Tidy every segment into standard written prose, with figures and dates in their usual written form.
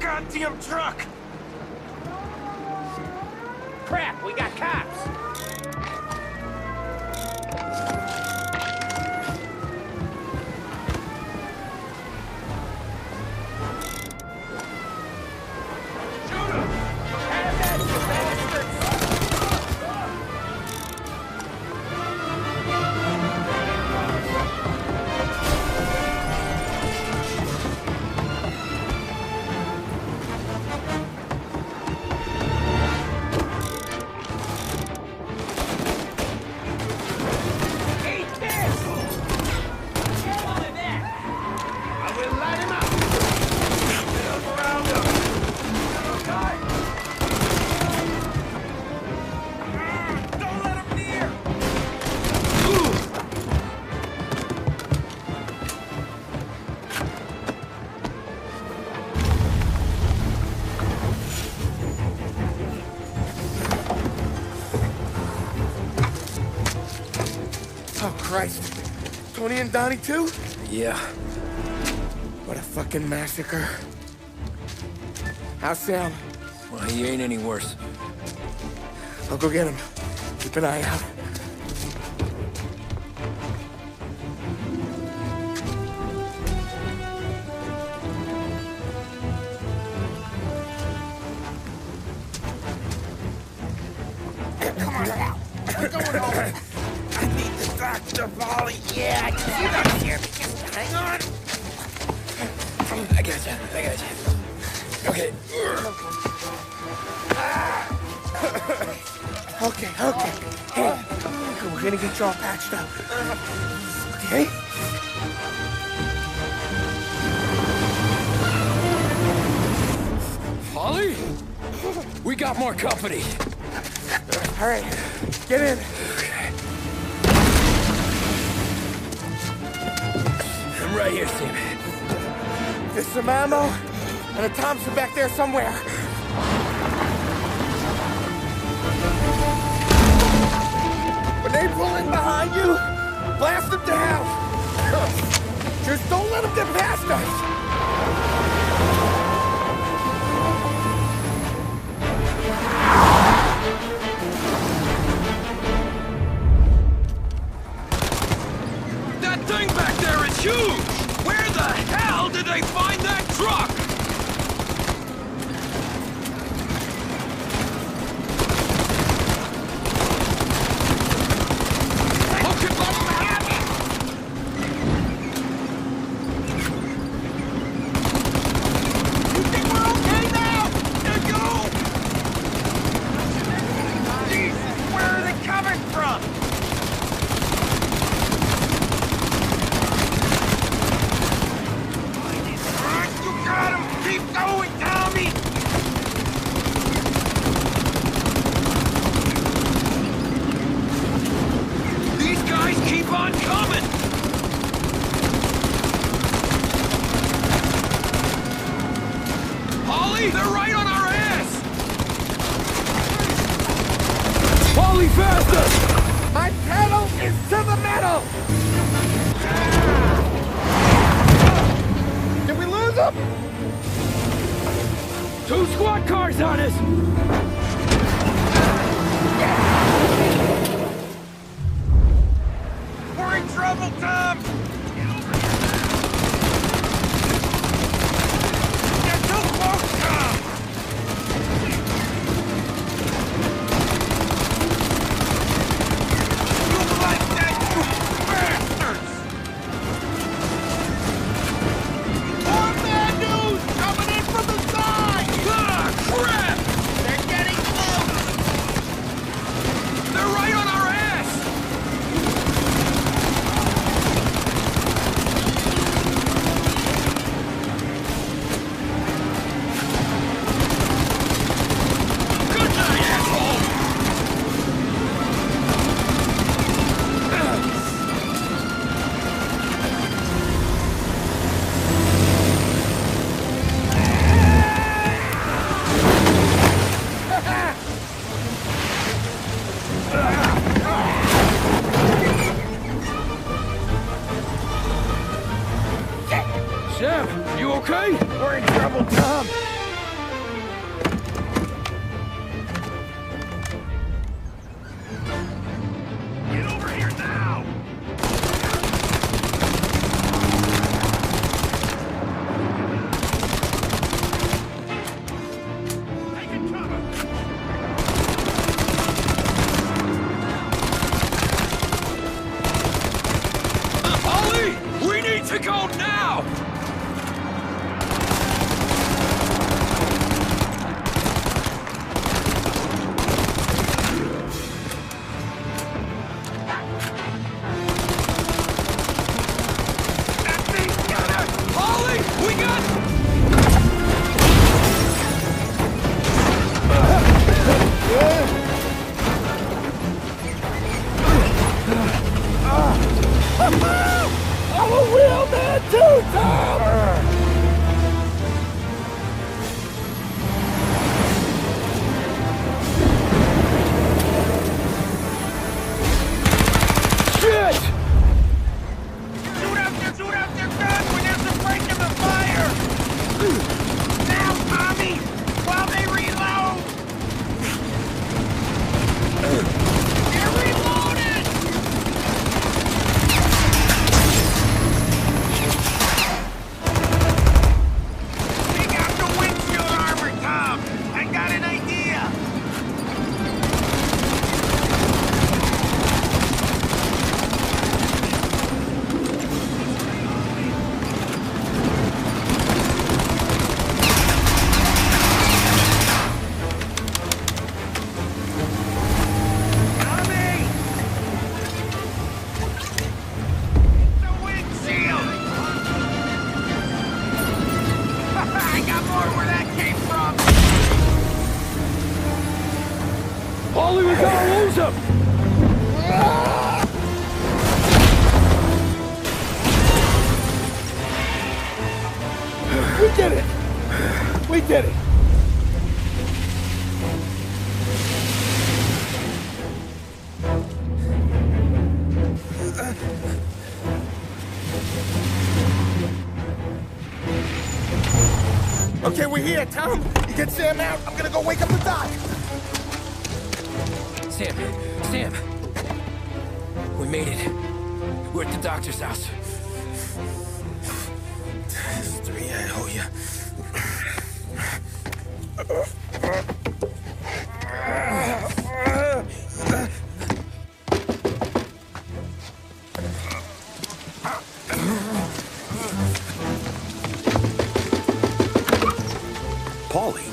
goddamn truck! Crap, we got cops! Christ. Tony and Donnie too? Yeah. What a fucking massacre. How's Sam? Well, he ain't any worse. I'll go get him. Keep an eye out. Come on now. We're going home. I need the doctor, Molly. Yeah, you don't hear me. Just hang on. I got you. Okay. Okay. Hey, we're gonna get you all patched up. Okay? Holly? We got more company. All right, get in. Okay. I'm right here, Sam. There's some ammo and a Thompson back there somewhere. When they pull in behind you, blast them down. Just don't let them get past us. That thing back there is huge! Where the hell did they find that truck? Okay, let them have it! You think we're okay now? There you go! Jesus, where are they coming from? You got him! Keep going, Tommy! These guys keep on coming! Holly, they're right on our ass! Holly, faster! My pedal is to the metal! Did we lose them? 2 squad cars on us! We're in trouble, Tom! They're too close, Tom! You like that, you bastards! More bad news coming in from the side! Ah, crap! They're getting close! They're right on our ass! Paulie, we gotta lose him! We did it! We did it! Okay, we're here, Tom. You get Sam out. I'm gonna go wake up the doc. Sam! We made it. We're at the doctor's house. 3, I owe you. Paulie,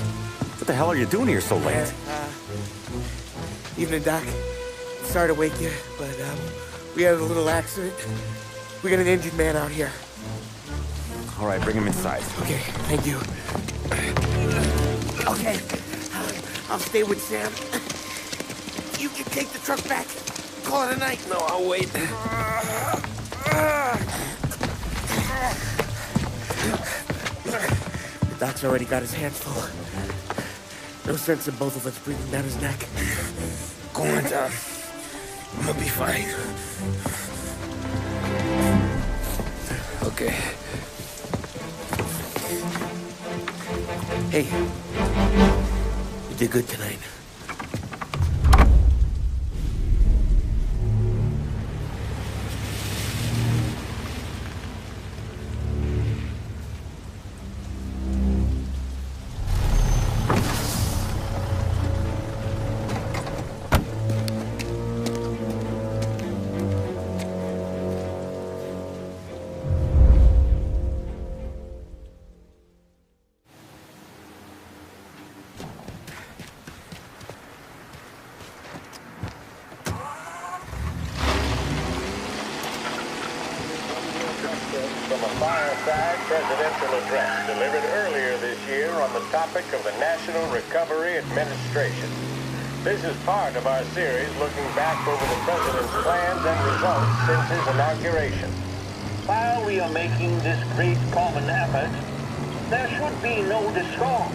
what the hell are you doing here so late? Evening, Doc. Sorry to wake you, but we had a little accident. We got an injured man out here. All right, bring him inside. Okay, thank you. Okay, I'll stay with Sam. You can take the truck back. Call it a night. No, I'll wait. The doc's already got his hands full. No sense in both of us breathing down his neck. Go on, Tom. I'm gonna be fine. Okay. Hey, you did good tonight. From a fireside presidential address delivered earlier this year on the topic of the National Recovery Administration. This is part of our series looking back over the president's plans and results since his inauguration. While we are making this great common effort, there should be no discord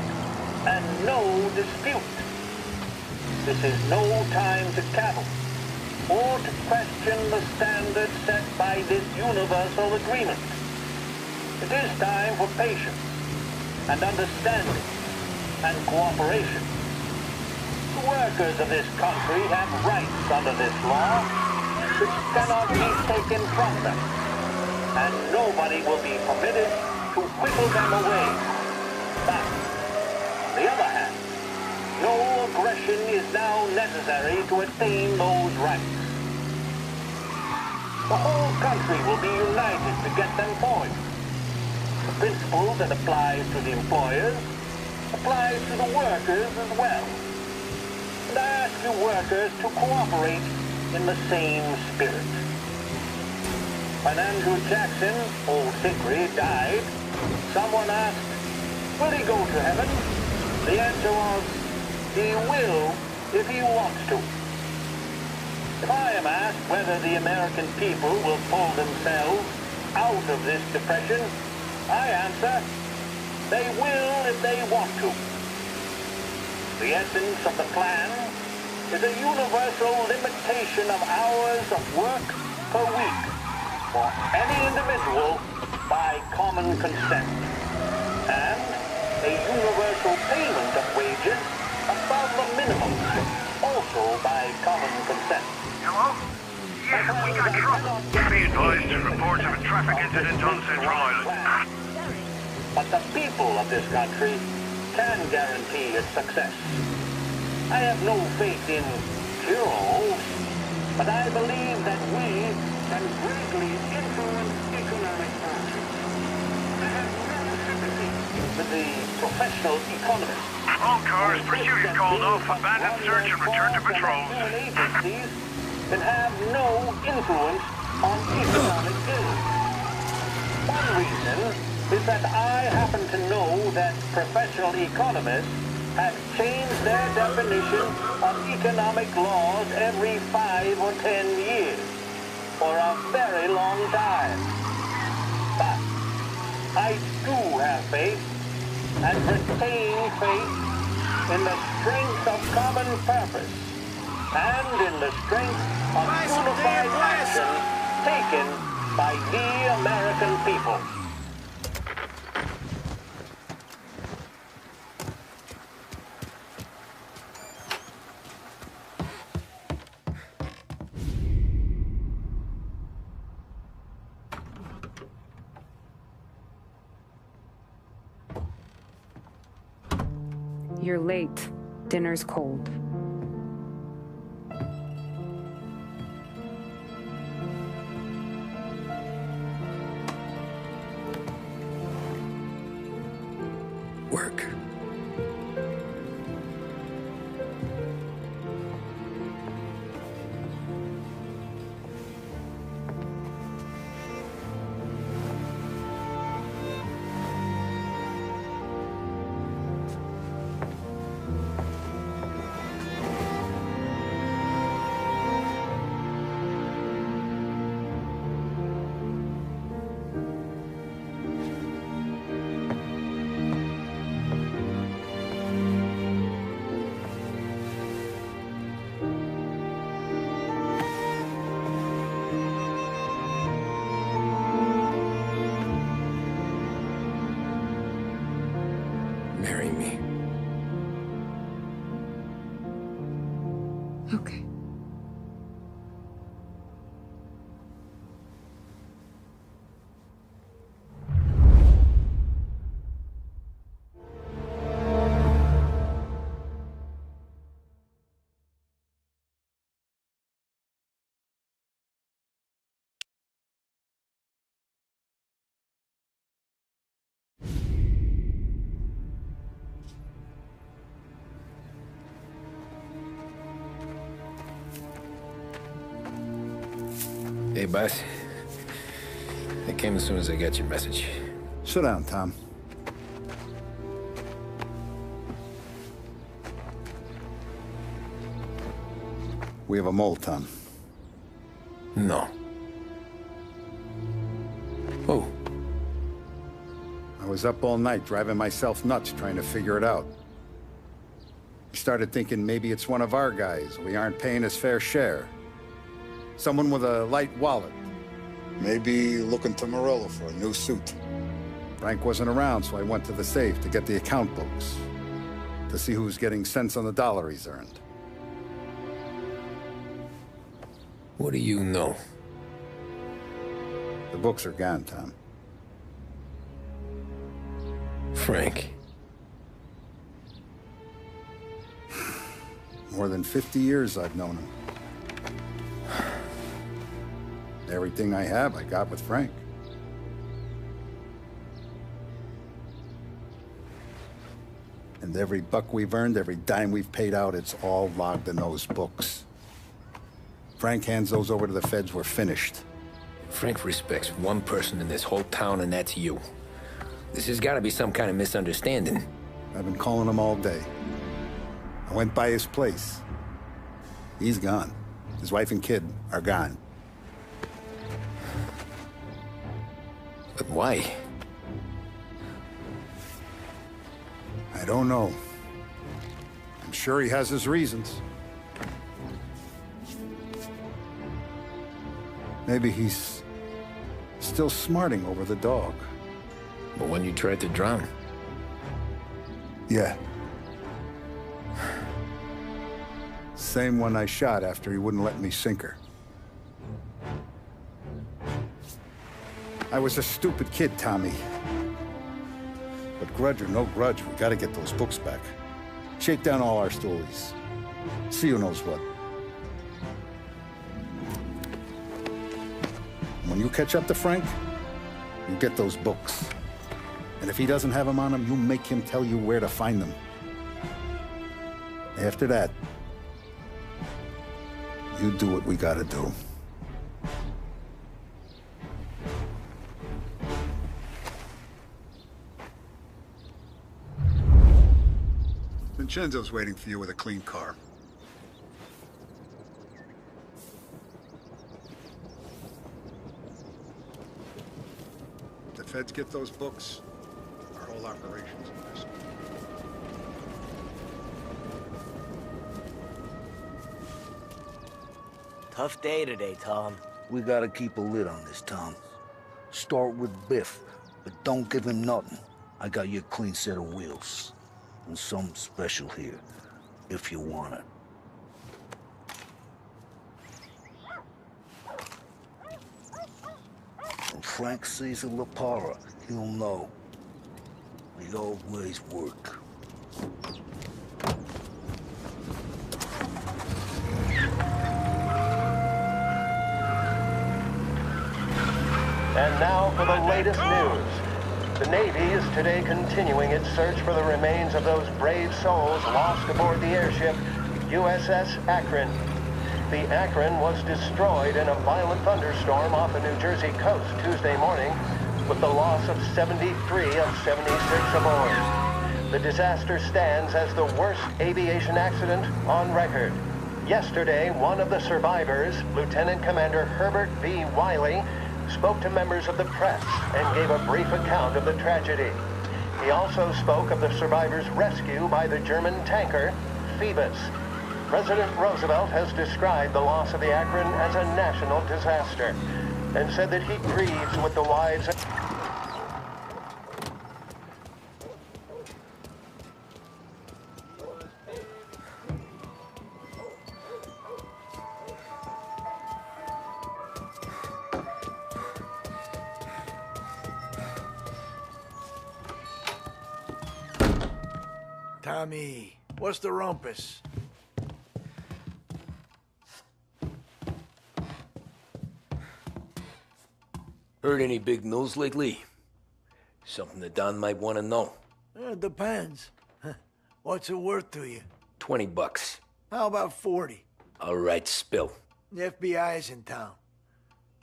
and no dispute. This is no time to cavil or to question the standards set by this universal agreement. It is time for patience and understanding and cooperation. The workers of this country have rights under this law which cannot be taken from them, and nobody will be permitted to whittle them away. But, on the other hand, no aggression is now necessary to attain those rights. The whole country will be united to get them forward. The principle that applies to the employers applies to the workers as well. And I ask you workers to cooperate in the same spirit. When Andrew Jackson, old Hickory, died, someone asked, will he go to heaven? The answer was, he will if he wants to. If I am asked whether the American people will pull themselves out of this depression, I answer, they will if they want to. The essence of the plan is a universal limitation of hours of work per week for any individual by common consent, and a universal payment of wages above the minimum, also by common consent. Hello? Yeah, we got trouble. Be advised, reports of a traffic incident on Central Island. But the people of this country can guarantee its success. I have no faith in cure-alls, but I believe that we can greatly influence economic forces. I have no sympathy with the professional economists. All cars, pursuit is called off, abandon search and return to patrols. Agencies can have no influence on economic gain. One reason is that I happen to know that professional economists have changed their definition of economic laws every 5 or 10 years for a very long time. But I do have faith and retain faith in the strength of common purpose and in the strength of unified action taken by the American people. You're late. Dinner's cold. Work. Marry me. Okay. Hey, boss. I came as soon as I got your message. Sit down, Tom. We have a mole, Tom. No. Oh. I was up all night driving myself nuts trying to figure it out. I started thinking maybe it's one of our guys. We aren't paying his fair share. Someone with a light wallet. Maybe looking to Morello for a new suit. Frank wasn't around, so I went to the safe to get the account books. To see who's getting cents on the dollar he's earned. What do you know? The books are gone, Tom. Frank. More than 50 years I've known him. Everything I have, I got with Frank. And every buck we've earned, every dime we've paid out, it's all logged in those books. Frank hands those over to the feds, we're finished. Frank respects one person in this whole town, and that's you. This has got to be some kind of misunderstanding. I've been calling him all day. I went by his place. He's gone. His wife and kid are gone. But why? I don't know. I'm sure he has his reasons. Maybe he's still smarting over the dog. But when you tried to drown? Yeah. Same one I shot after he wouldn't let me sink her. I was a stupid kid, Tommy. But grudge or no grudge, we gotta get those books back. Shake down all our stories. See who knows what. When you catch up to Frank, you get those books. And if he doesn't have them on him, you make him tell you where to find them. After that, you do what we gotta do. Vincenzo's waiting for you with a clean car. If the feds get those books, our whole operation's at risk. Tough day today, Tom. We gotta keep a lid on this, Tom. Start with Biff, but don't give him nothing. I got you a clean set of wheels. And something special here, if you want it. When Frank sees a La Parra, he'll know. We always work. And now for the latest news. The Navy is today continuing its search for the remains of those brave souls lost aboard the airship USS Akron. The Akron was destroyed in a violent thunderstorm off the New Jersey coast Tuesday morning, with the loss of 73 of 76 aboard. The disaster stands as the worst aviation accident on record. Yesterday, one of the survivors, Lieutenant Commander Herbert V. Wiley, spoke to members of the press and gave a brief account of the tragedy. He also spoke of the survivors' rescue by the German tanker, Phoebus. President Roosevelt has described the loss of the Akron as a national disaster and said that he grieves with the wives and Tommy, what's the rumpus? Heard any big news lately? Something that Don might want to know. It depends. What's it worth to you? $20. How about 40? All right, spill. The FBI's in town.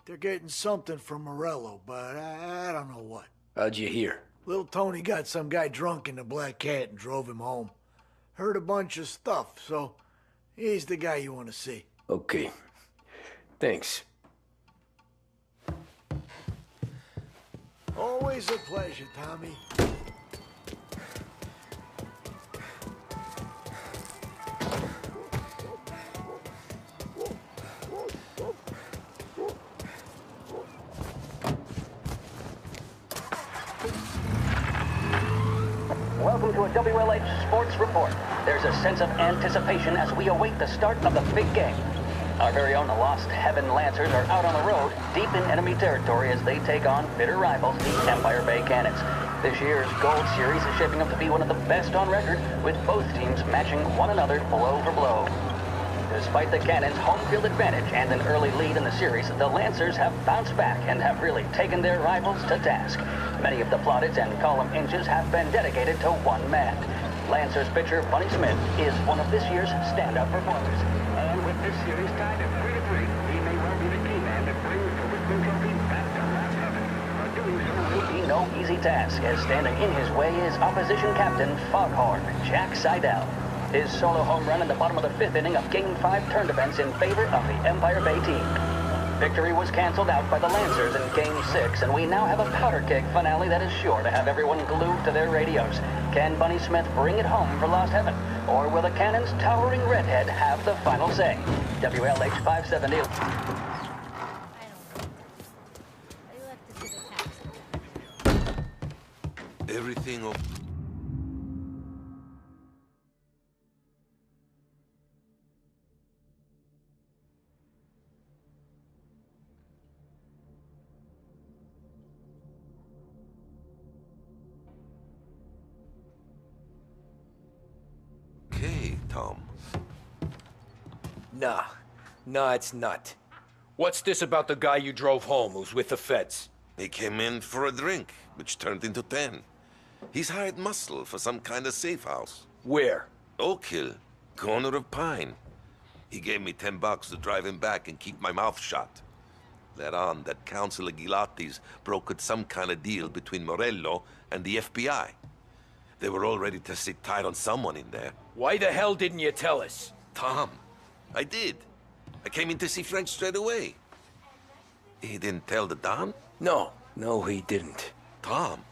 They're getting something from Morello, but I don't know what. How'd you hear? Little Tony got some guy drunk in the Black Cat and drove him home. Heard a bunch of stuff, so he's the guy you want to see. Okay. Thanks. Always a pleasure, Tommy. Welcome to a WLH Sports Report. There's a sense of anticipation as we await the start of the big game. Our very own Lost Heaven Lancers are out on the road, deep in enemy territory as they take on bitter rivals, the Empire Bay Cannons. This year's Gold Series is shaping up to be one of the best on record, with both teams matching one another blow for blow. Despite the Cannons' home field advantage and an early lead in the series, the Lancers have bounced back and have really taken their rivals to task. Many of the plaudits and column inches have been dedicated to one man. Lancers pitcher Bunny Smith is one of this year's standout performers. And with this series tied at 3-3, he may well be the key man that brings the Wisdom Trophy back to Last Heaven. But doing so will be no easy task, as standing in his way is opposition captain Foghorn Jack Seidel. His solo home run in the bottom of the fifth inning of Game 5 turned events in favor of the Empire Bay team. Victory was canceled out by the Lancers in Game 6, and we now have a powder keg finale that is sure to have everyone glued to their radios. Can Bunny Smith bring it home for Lost Heaven? Or will the Cannon's towering redhead have the final say? WLH 570. Everything of... Okay, Tom. Nah, it's not. What's this about the guy you drove home who's with the feds? He came in for a drink, which turned into 10. He's hired muscle for some kind of safe house. Where? Oak Hill, corner of Pine. He gave me $10 to drive him back and keep my mouth shut. Let on that Councilor Gilatti's brokered some kind of deal between Morello and the FBI. They were all ready to sit tight on someone in there. Why the hell didn't you tell us? Tom, I did. I came in to see Frank straight away. He didn't tell the Don? No, he didn't. Tom,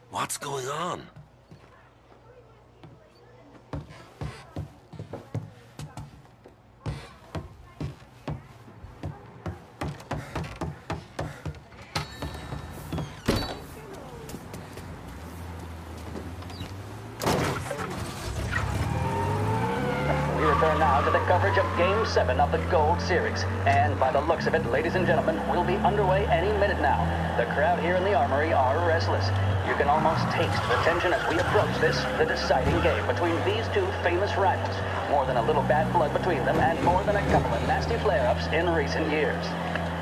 what's going on? We return now to the coverage of Game 7 of the Gold Series. And by the looks of it, ladies and gentlemen, we'll be underway any minute now. The crowd here in the Armory are restless. You can almost taste the tension as we approach this, the deciding game between these two famous rivals. More than a little bad blood between them, and more than a couple of nasty flare-ups in recent years.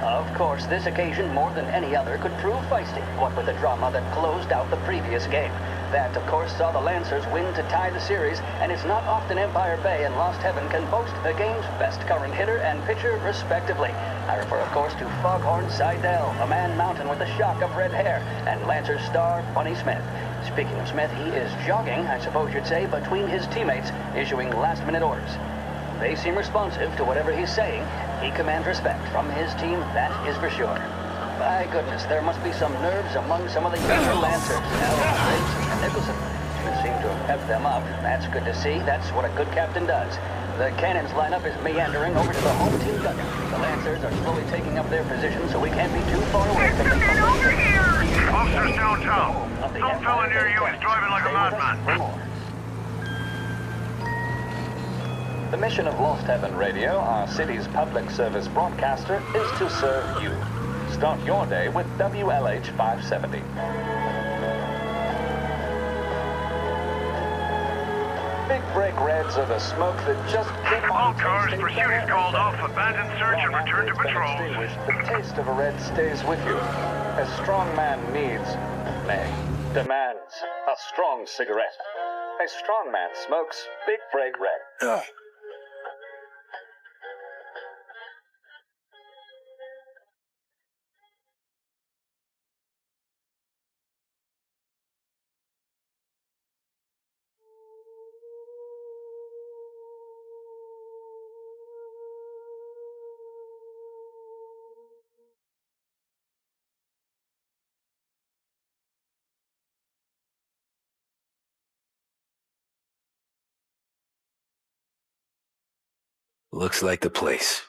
Of course, this occasion, more than any other, could prove feisty, what with the drama that closed out the previous game. That, of course, saw the Lancers win to tie the series, and it's not often Empire Bay and Lost Heaven can boast the game's best current hitter and pitcher, respectively. I refer, of course, to Foghorn Seidel, a man mountain with a shock of red hair, and Lancers star Bunny Smith. Speaking of Smith, he is jogging, I suppose you'd say, between his teammates, issuing last-minute orders. They seem responsive to whatever he's saying. He commands respect from his team, that is for sure. My goodness, there must be some nerves among some of the younger Lancers. Briggs and Nicholson should seem to have kept them up. That's good to see. That's what a good captain does. The cannons lineup is meandering over to the home team dugout. The Lancers are slowly taking up their position, so we can't be too far away from them. Over here! Officers downtown. Some fella near you is driving like a madman. The mission of Lost Heaven Radio, our city's public service broadcaster, is to serve you. Start your day with WLH 570. Big break reds are the smoke that just keep All on cars, tasting pursuit is called off, abandon search and return to patrol. The taste of a red stays with you. A strong man needs, nay, demands, a strong cigarette. A strong man smokes Big Break Red. Looks like the place.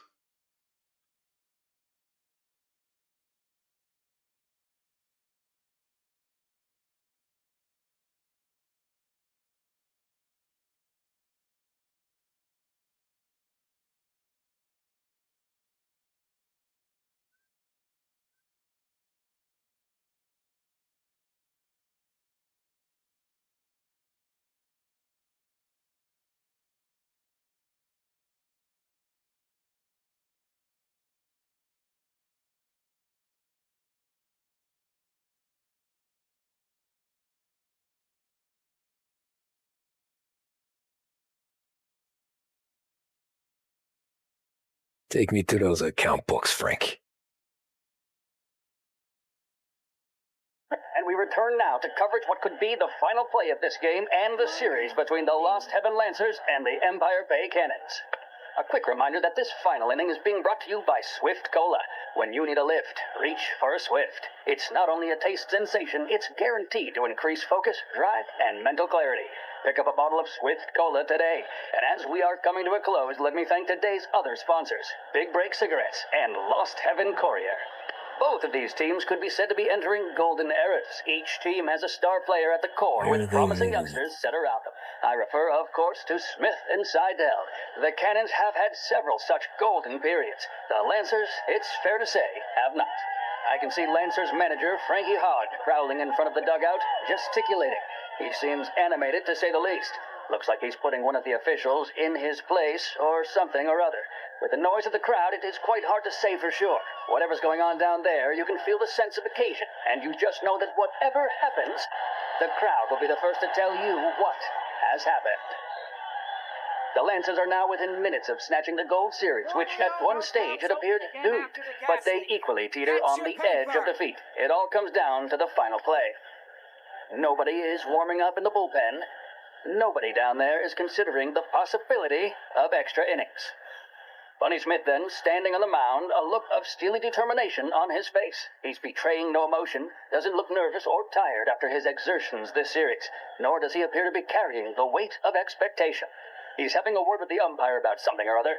Take me to those account books, Frank. And we return now to coverage what could be the final play of this game and the series between the Lost Heaven Lancers and the Empire Bay Cannons. A quick reminder that this final inning is being brought to you by Swift Cola. When you need a lift, reach for a Swift. It's not only a taste sensation, it's guaranteed to increase focus, drive, and mental clarity. Pick up a bottle of Swift Cola today. And as we are coming to a close, let me thank today's other sponsors, Big Break Cigarettes and Lost Heaven Courier. Both of these teams could be said to be entering golden eras. Each team has a star player at the core with promising youngsters set around them. I refer, of course, to Smith and Seidel. The Cannons have had several such golden periods. The Lancers, it's fair to say, have not. I can see Lancers manager Frankie Hogg prowling in front of the dugout, gesticulating. He seems animated, to say the least. Looks like he's putting one of the officials in his place, or something or other. With the noise of the crowd, it is quite hard to say for sure. Whatever's going on down there, you can feel the sense of occasion, and you just know that whatever happens, the crowd will be the first to tell you what has happened. The Lancers are now within minutes of snatching the Gold Series, which at one stage had appeared doomed, but they equally teeter on the edge of defeat. It all comes down to the final play. Nobody is warming up in the bullpen. Nobody down there is considering the possibility of extra innings. Bunny Smith then, standing on the mound, a look of steely determination on his face. He's betraying no emotion, doesn't look nervous or tired after his exertions this series, nor does he appear to be carrying the weight of expectation. He's having a word with the umpire about something or other.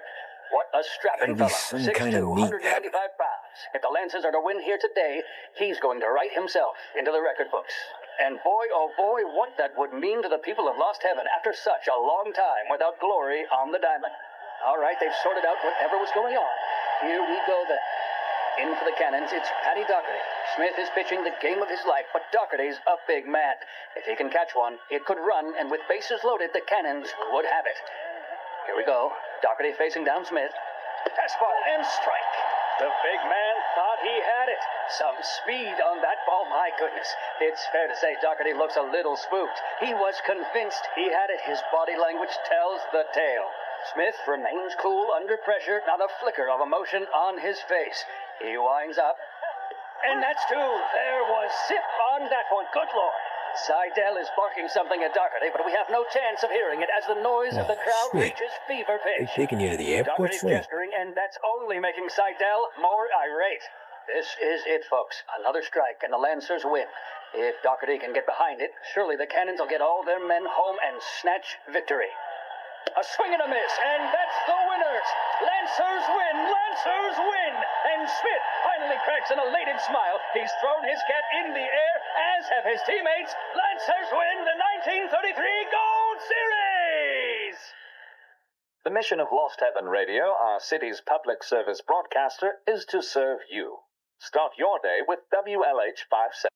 What a strapping fellow, 6'2", 195 pounds. If the Lancers are to win here today, he's going to write himself into the record books. And boy, oh boy, what that would mean to the people of Lost Heaven after such a long time without glory on the diamond. All right, they've sorted out whatever was going on. Here we go then. In for the Cannons, it's Paddy Doherty. Smith is pitching the game of his life, but Doherty's a big man. If he can catch one, it could run, and with bases loaded, the Cannons would have it. Here we go. Doherty facing down Smith. Fastball and strike. The big man thought he had it. Some speed on that ball, my goodness. It's fair to say Doherty looks a little spooked. He was convinced he had it. His body language tells the tale. Smith remains cool under pressure, not a flicker of emotion on his face. He winds up. And that's two. There was zip on that one. Good Lord. Seidel is barking something at Doherty, but we have no chance of hearing it as the noise of the crowd reaches fever pitch. They taking you to the airport, Doherty's Frank? gesturing, and that's only making Seidel more irate. This is it, folks. Another strike, and the Lancers win. If Doherty can get behind it, surely the Cannons will get all their men home and snatch victory. A swing and a miss, and that's the winners. Lancers win, Lancers win. And Smith finally cracks an elated smile. He's thrown his cap in the air, as have his teammates. Lancers win the 1933 Gold Series. The mission of Lost Heaven Radio, our city's public service broadcaster, is to serve you. Start your day with WLH 57.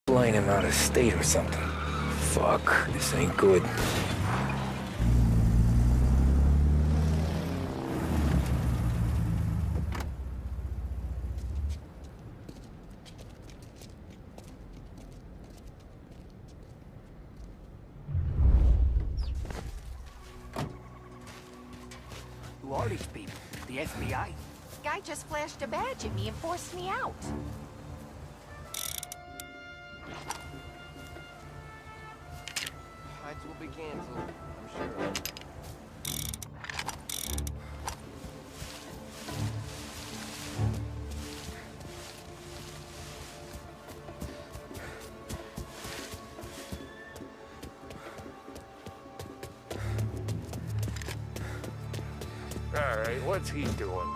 Flying him out of state or something. Fuck, this ain't good. Who are these people? The FBI? Guy just flashed a badge at me and forced me out. Flights will be canceled, I'm sure. Alright, what's he doing?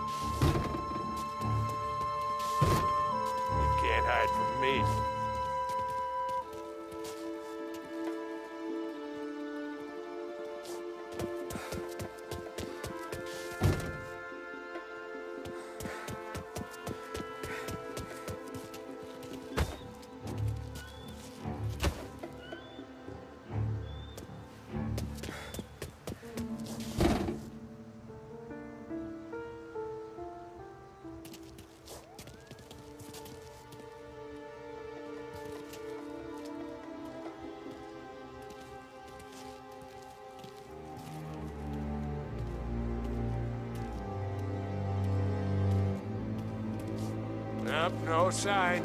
You can't hide from me. Nope, no sign.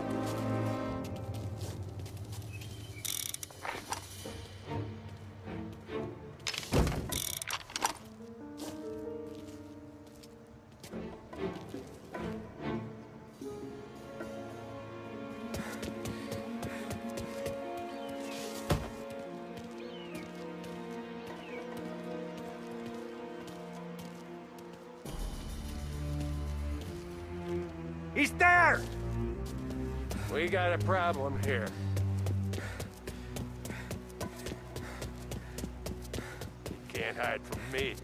He's there! We got a problem here. You can't hide from me.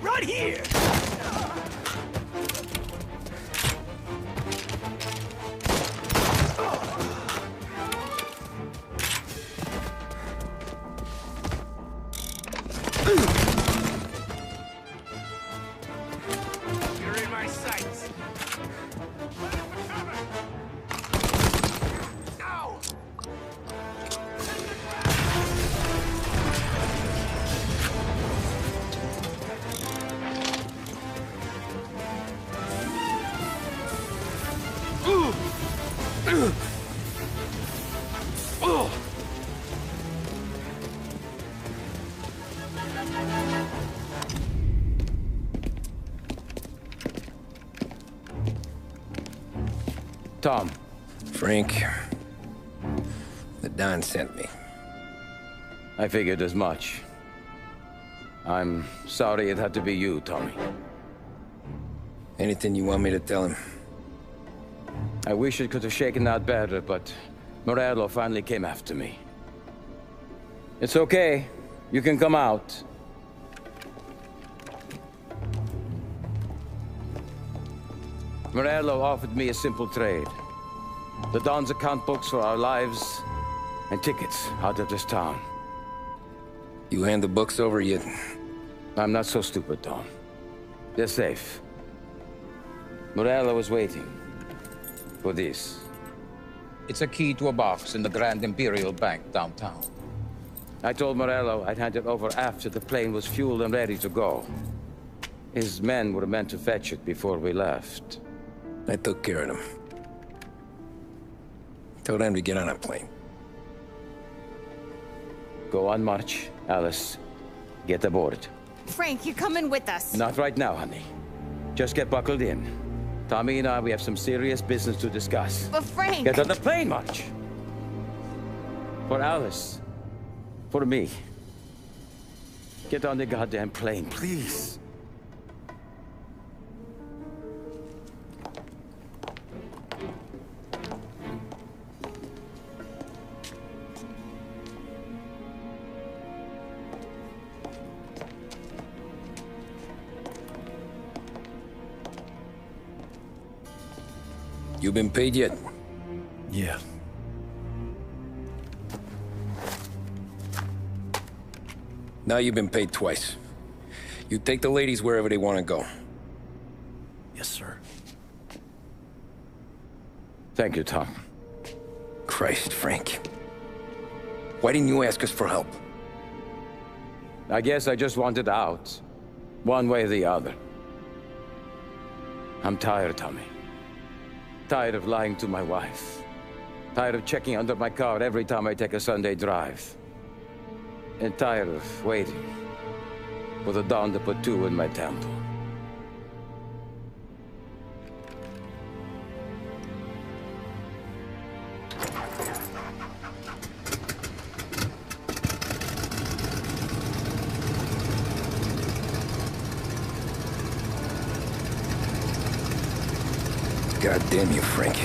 Right here! You're in my sights. Ow! Tom. Frank. The Don sent me. I figured as much. I'm sorry it had to be you, Tommy. Anything you want me to tell him? I wish it could have shaken out better, but Morello finally came after me. It's okay. You can come out. Morello offered me a simple trade. The Don's account books for our lives and tickets out of this town. You hand the books over yet? I'm not so stupid, Tom. They're safe. Morello was waiting for this. It's a key to a box in the Grand Imperial Bank downtown. I told Morello I'd hand it over after the plane was fueled and ready to go. His men were meant to fetch it before we left. I took care of them. Told them to get on a plane. Go on, March. Alice, get aboard. Frank, you're coming with us. Not right now, honey. Just get buckled in. Tommy and I, we have some serious business to discuss. But Frank... Get on the plane, March. For Alice. For me. Get on the goddamn plane, please. You been paid yet? Yeah. Now you've been paid twice. You take the ladies wherever they want to go. Yes, sir. Thank you, Tom. Christ, Frank. Why didn't you ask us for help? I guess I just wanted out. One way or the other. I'm tired, Tommy. Tired of lying to my wife. Tired of checking under my car every time I take a Sunday drive. And tired of waiting for the dawn to put two in my temple. God damn you, Frank.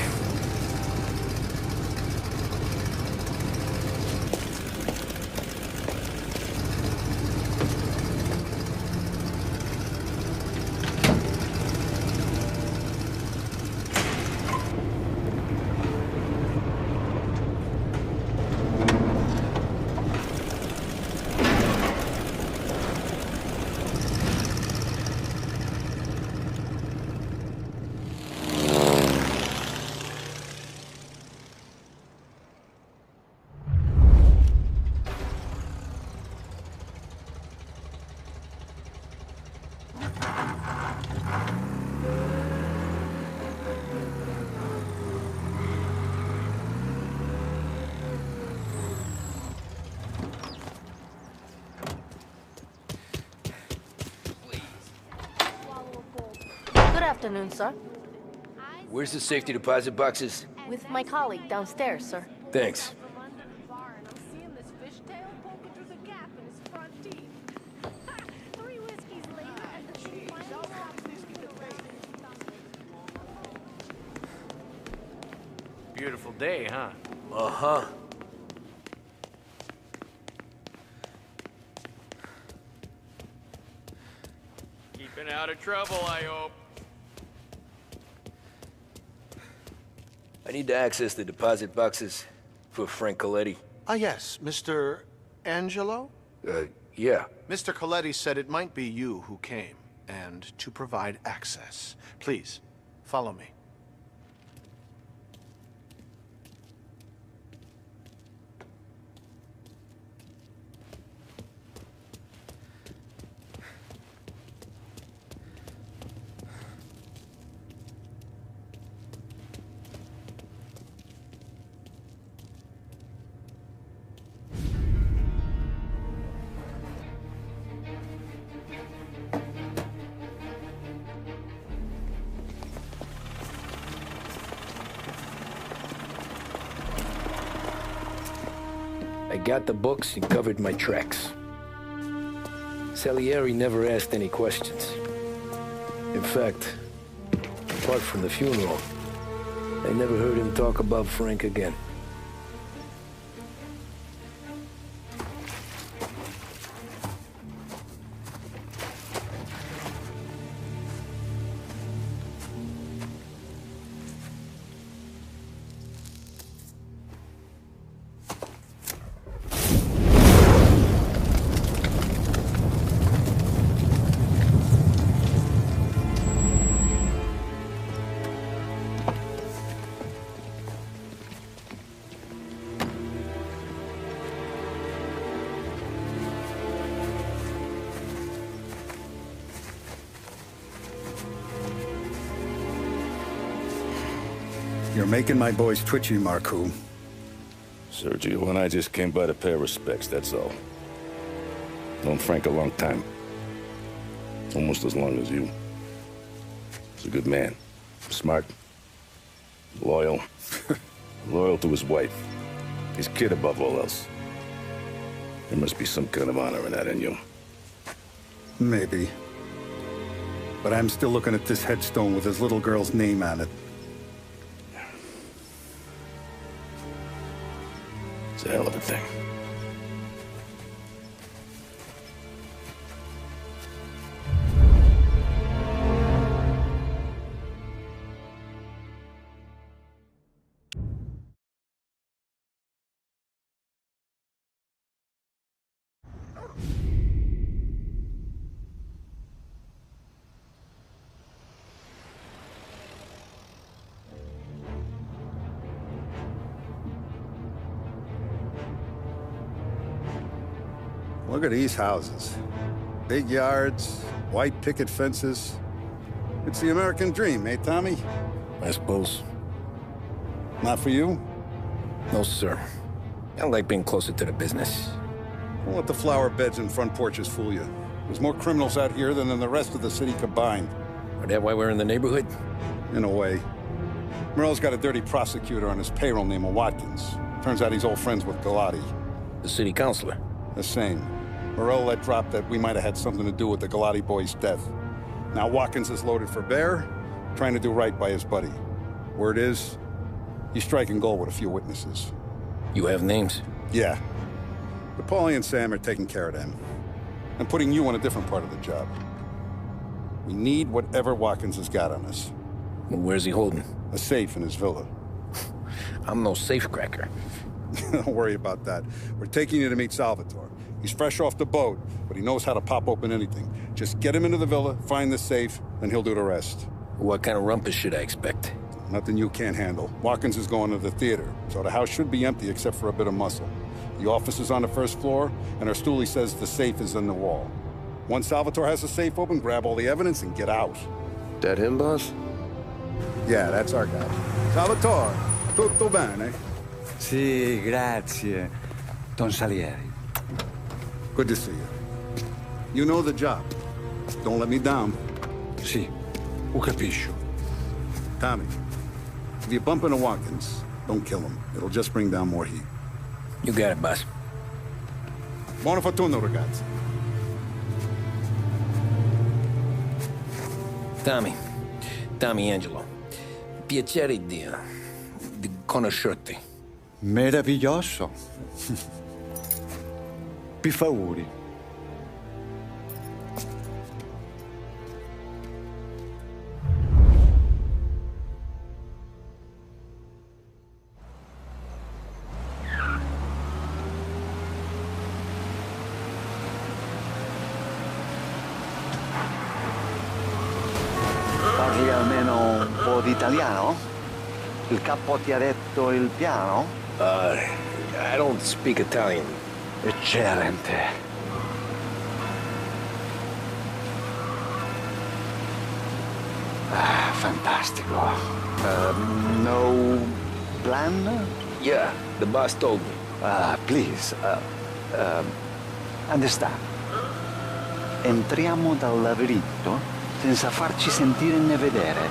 Good afternoon, sir. Where's the safety deposit boxes? With my colleague downstairs, sir. Thanks. Beautiful day, huh? Uh-huh. Keeping out of trouble, I hope. I need to access the deposit boxes for Frank Coletti. Ah, yes, Mr. Angelo? Yeah. Mr. Coletti said it might be you who came, and to provide access. Please, follow me. I got the books and covered my tracks. Salieri never asked any questions. In fact, apart from the funeral, I never heard him talk about Frank again. You're making my boys twitchy, Marku. Sergio and I just came by to pay respects, that's all. Known Frank a long time. Almost as long as you. He's a good man. Smart. Loyal. Loyal to his wife. His kid above all else. There must be some kind of honor in that in you. Maybe. But I'm still looking at this headstone with his little girl's name on it. It's a hell of a thing. Look at these houses. Big yards, white picket fences. It's the American dream, eh, Tommy? I suppose. Not for you? No, sir. I like being closer to the business. Don't let the flower beds and front porches fool you. There's more criminals out here than in the rest of the city combined. Is that why we're in the neighborhood? In a way. Merle's got a dirty prosecutor on his payroll named Watkins. Turns out he's old friends with Galati. The city councilor? The same. Morell let drop that we might have had something to do with the Galati boy's death. Now Watkins is loaded for bear, trying to do right by his buddy. Word is, he's striking gold with a few witnesses. You have names? Yeah. But Paulie and Sam are taking care of them. I'm putting you on a different part of the job. We need whatever Watkins has got on us. Well, where's he holding? A safe in his villa. I'm no safecracker. Don't worry about that. We're taking you to meet Salvatore. He's fresh off the boat, but he knows how to pop open anything. Just get him into the villa, find the safe, and he'll do the rest. What kind of rumpus should I expect? Nothing you can't handle. Watkins is going to the theater, so the house should be empty except for a bit of muscle. The office is on the first floor, and our stoolie says the safe is in the wall. Once Salvatore has the safe open, grab all the evidence and get out. That him, boss? Yeah, that's our guy. Salvatore, tutto bene? Sì, grazie, Don Salieri. Good to see you. You know the job. Don't let me down. Sì, ho capisco. Tommy, if you bump into Watkins, don't kill him. It'll just bring down more heat. You got it, boss. Buona fortuna, ragazzi. Tommy Angelo. Piacere di conoscerti. Meraviglioso. Pifauri. Parli almeno un po' di italiano? Il capo ti ha detto il piano? I don't speak Italian. Eccellente. Fantastico. No plan? Yeah, the boss told me. Please, understand. Entriamo dal labirinto senza farci sentire né vedere.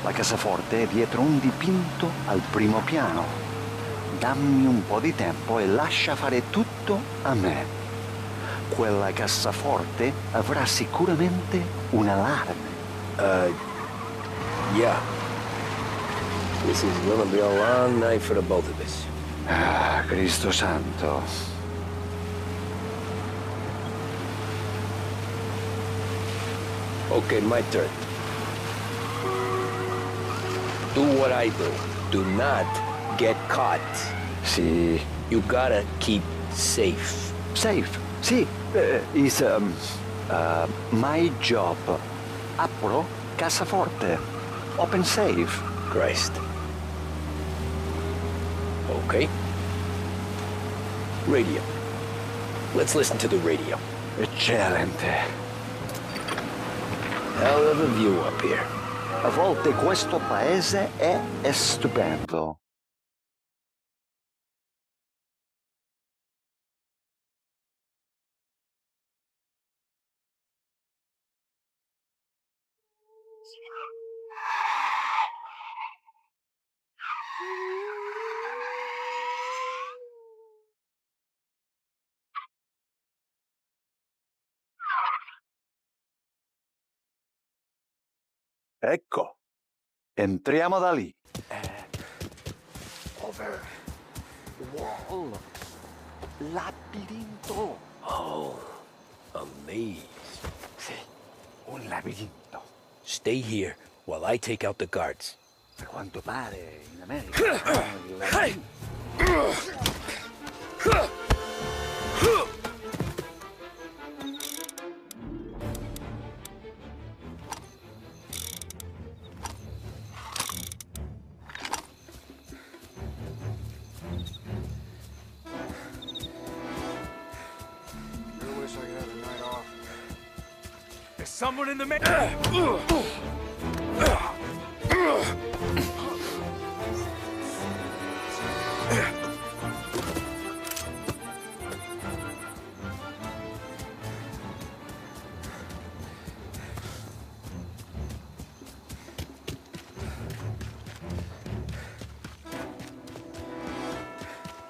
La cassaforte è dietro un dipinto al primo piano. Dammi un po' di tempo e lascia fare tutto a me. Quella cassaforte avrà sicuramente un allarme. Yeah. This is gonna be a long night for the both of us. Cristo santo. Okay, my turn. Do what I do. Do not get caught. Sì. You gotta keep safe. Safe? Sì. Is my job. Apro cassaforte. Open safe. Christ. Okay. Radio. Let's listen to the radio. Eccellente. Hell of a view up here. A volte questo paese è stupendo. Ecco, entriamo da lì. Over. Wall. Labirinto. Oh, a maze. Sì, un labirinto. Stay here while I take out the guards. A quanto pare in America. I wish I could have the night off. There's someone in the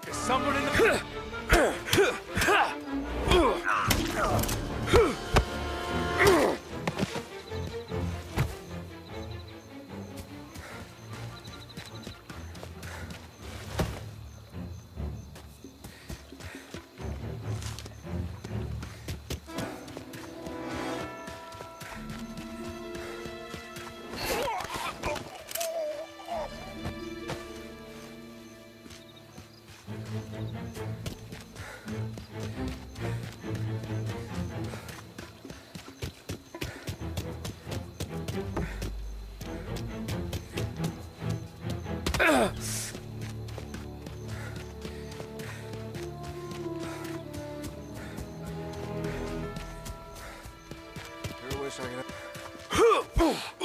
There's someone in the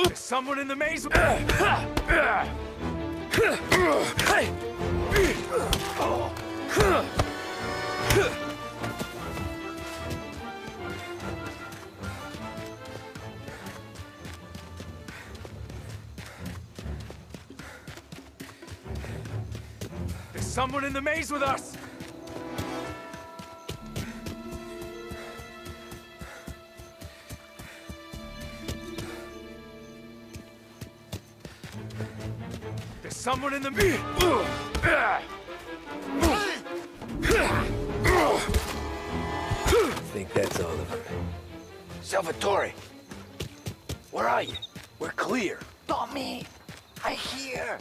There's someone in the maze. There's someone in the maze with us. There's someone in the Think that's all of them. Salvatore, where are you? We're clear. Tommy, I hear.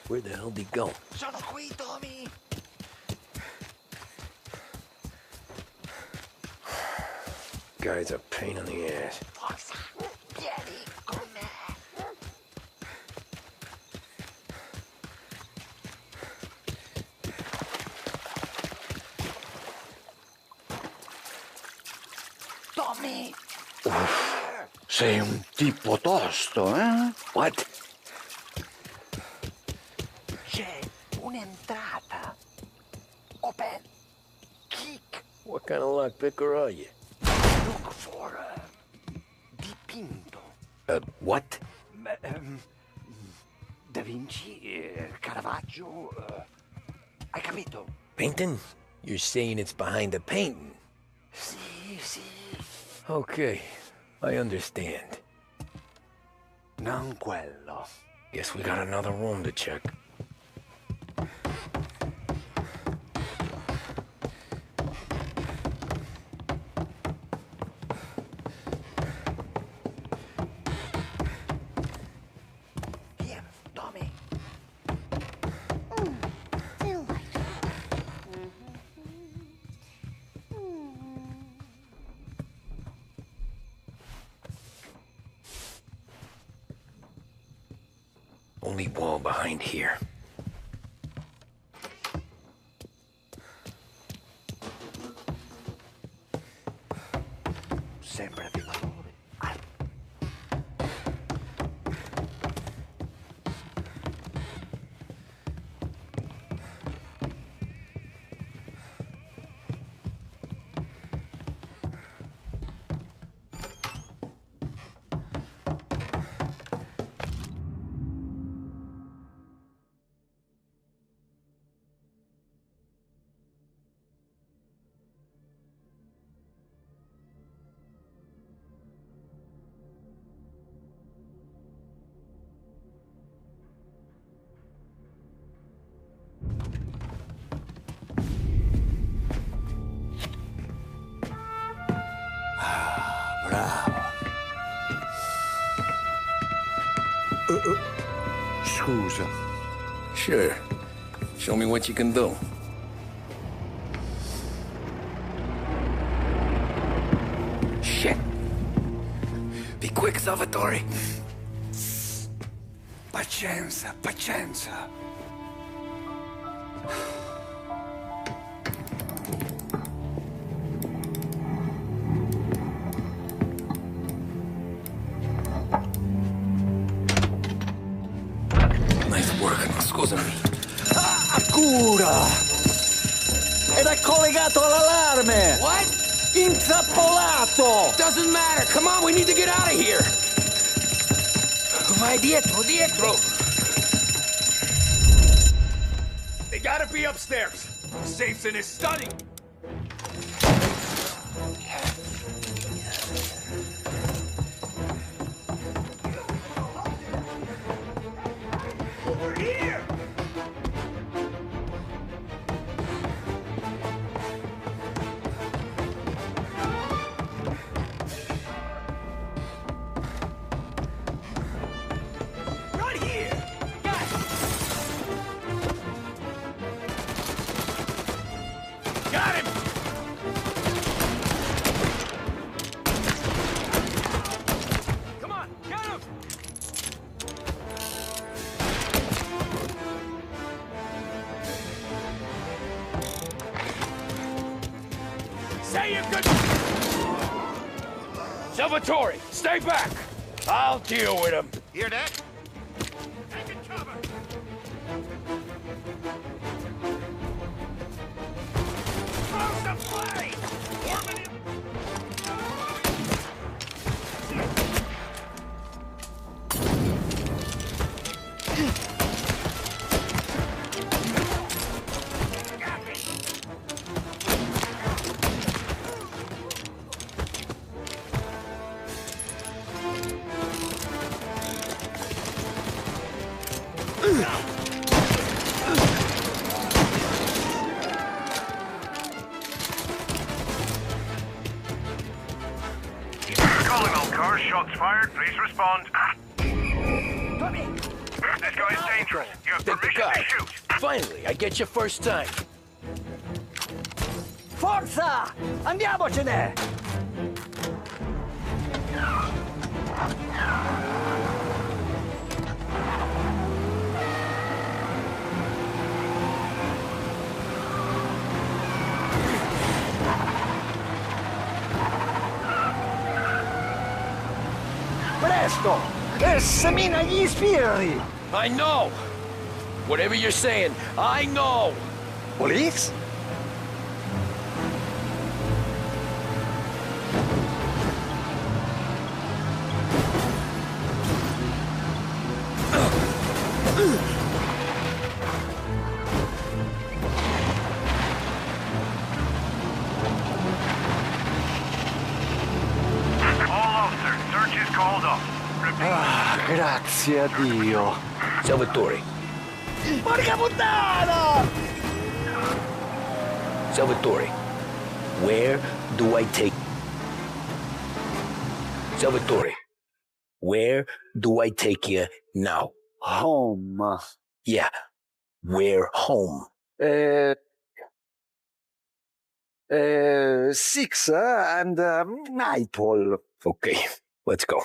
Where the hell did he go? Sono qui, Tommy. Guy's a pain in the ass. Forza, vieni con me. Tommy! Sei un tipo tosto, eh? What? C'è un'entrata. Open. Kick. What kind of lockpicker are you? Look for dipinto. What? Da Vinci, Caravaggio. Hai capito? Painting? You're saying it's behind the painting? Sì, sì. Okay, I understand. Non quello. Guess we got another room to check. Here, Tommy. Only wall behind here. Sembra di valore. Bravo. Scusa. Sure. Show me what you can do. Shit. Be quick, Salvatore. Pazienza, pazienza. Nice work, scusami. Cura! Ed è collegato all'allarme! What? Intrappolato! Doesn't matter. Come on, we need to get out of here. Vai dietro, dietro. They gotta be upstairs. The safe's in his study. Over here! Right here! Got him! Come on, get him! Say your good... Salvatore, stay back! I'll deal with him. Hear that? Taking cover! Throw some flame! Warming it! Got me! Calling all cars, shots fired, please respond. This guy is dangerous. You have Take the permission car. to shoot. Finally, I get your first time. Forza! Andiamocene! Presto! Semina gli spiriti! I know. Whatever you're saying, I know. Police? All officers, search is called off. Ah, grazie a Dio. Salvatore. Porca puttana! Salvatore. Where do I take... Salvatore. Where do I take you now? Home. Yeah. Where home? Six and Nightfall. Okay, let's go.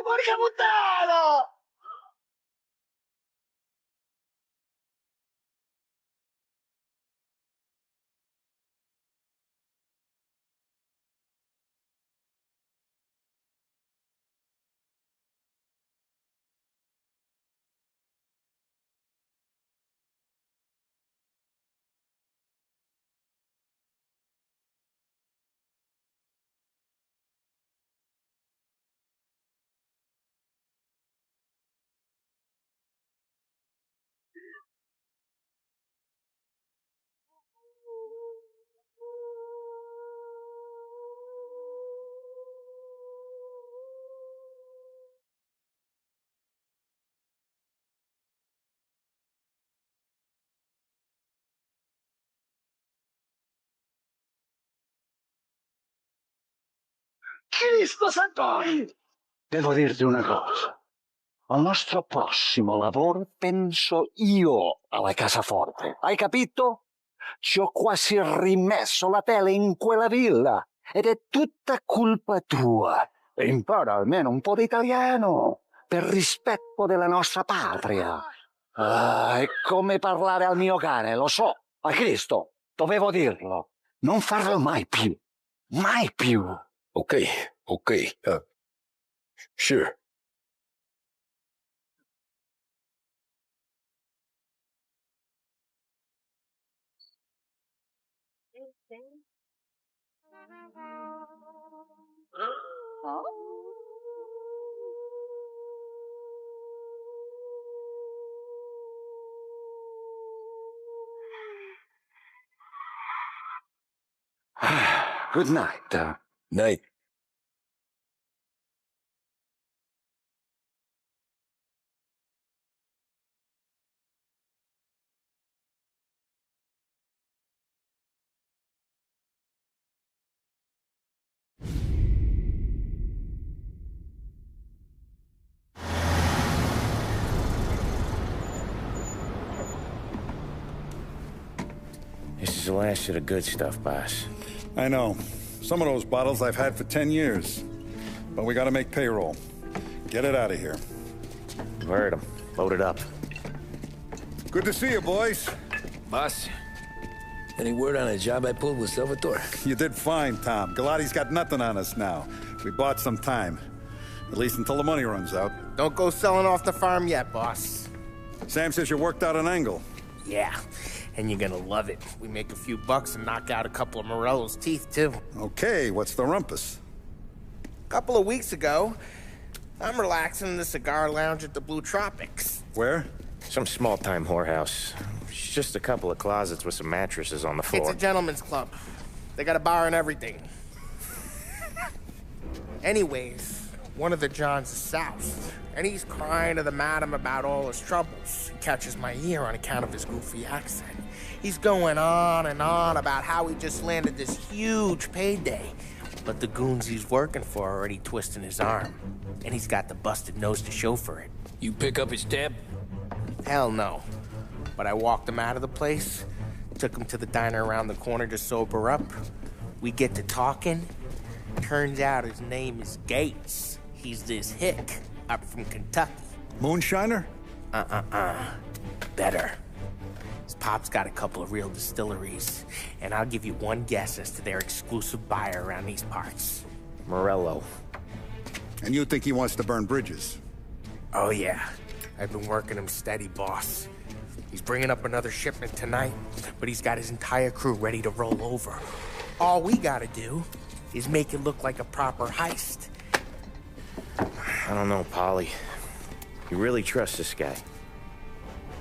Porca puttana! Cristo santo! Devo dirti una cosa. Al nostro prossimo lavoro penso io alla cassaforte. Hai capito? Ci ho quasi rimesso la tele in quella villa. Ed è tutta colpa tua. E impara almeno un po' di italiano. Per rispetto della nostra patria. Ah, è come parlare al mio cane, lo so. A Cristo, dovevo dirlo. Non farlo mai più. Mai più. Okay, sure. Good night. Night. This is the last of the good stuff, boss. I know. Some of those bottles I've had for 10 years. But we gotta make payroll. Get it out of here. Heard him. Load it up. Good to see you, boys. Boss, any word on a job I pulled with Salvatore? You did fine, Tom. Galati's got nothing on us now. We bought some time. At least until the money runs out. Don't go selling off the farm yet, boss. Sam says you worked out an angle. Yeah, and you're gonna love it. We make a few bucks and knock out a couple of Morello's teeth, too. Okay, what's the rumpus? A couple of weeks ago, I'm relaxing in the cigar lounge at the Blue Tropics. Where? Some small-time whorehouse. It's just a couple of closets with some mattresses on the floor. It's a gentleman's club. They got a bar and everything. Anyways, one of the Johns is south, and he's crying to the madam about all his troubles. He catches my ear on account of his goofy accent. He's going on and on about how he just landed this huge payday, but the goons he's working for are already twisting his arm, and he's got the busted nose to show for it. You pick up his tab? Hell no. But I walked him out of the place, took him to the diner around the corner to sober up. We get to talking. Turns out his name is Gates. He's this hick up from Kentucky. Moonshiner? Better. His pop's got a couple of real distilleries, and I'll give you one guess as to their exclusive buyer around these parts. Morello. And you think he wants to burn bridges? Oh, yeah. I've been working him steady, boss. He's bringing up another shipment tonight, but he's got his entire crew ready to roll over. All we gotta do is make it look like a proper heist. I don't know, Polly. You really trust this guy?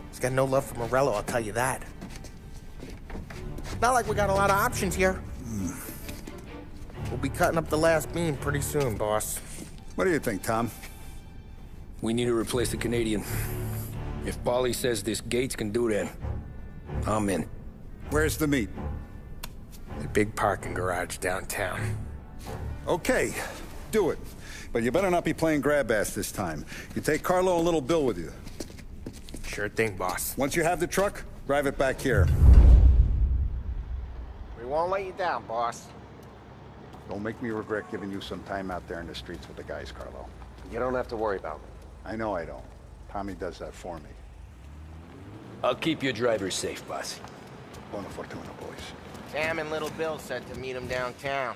He's got no love for Morello, I'll tell you that. Not like we got a lot of options here. We'll be cutting up the last beam pretty soon, boss. What do you think, Tom? We need to replace the Canadian. If Polly says this Gates can do that, I'm in. Where's the meet? The big parking garage downtown. Okay, do it. But you better not be playing grab ass this time. You take Carlo and Little Bill with you. Sure thing, boss. Once you have the truck, drive it back here. We won't let you down, boss. Don't make me regret giving you some time out there in the streets with the guys, Carlo. You don't have to worry about me. I know I don't. Tommy does that for me. I'll keep your drivers safe, boss. Buona fortuna, boys. Sam and Little Bill said to meet him downtown.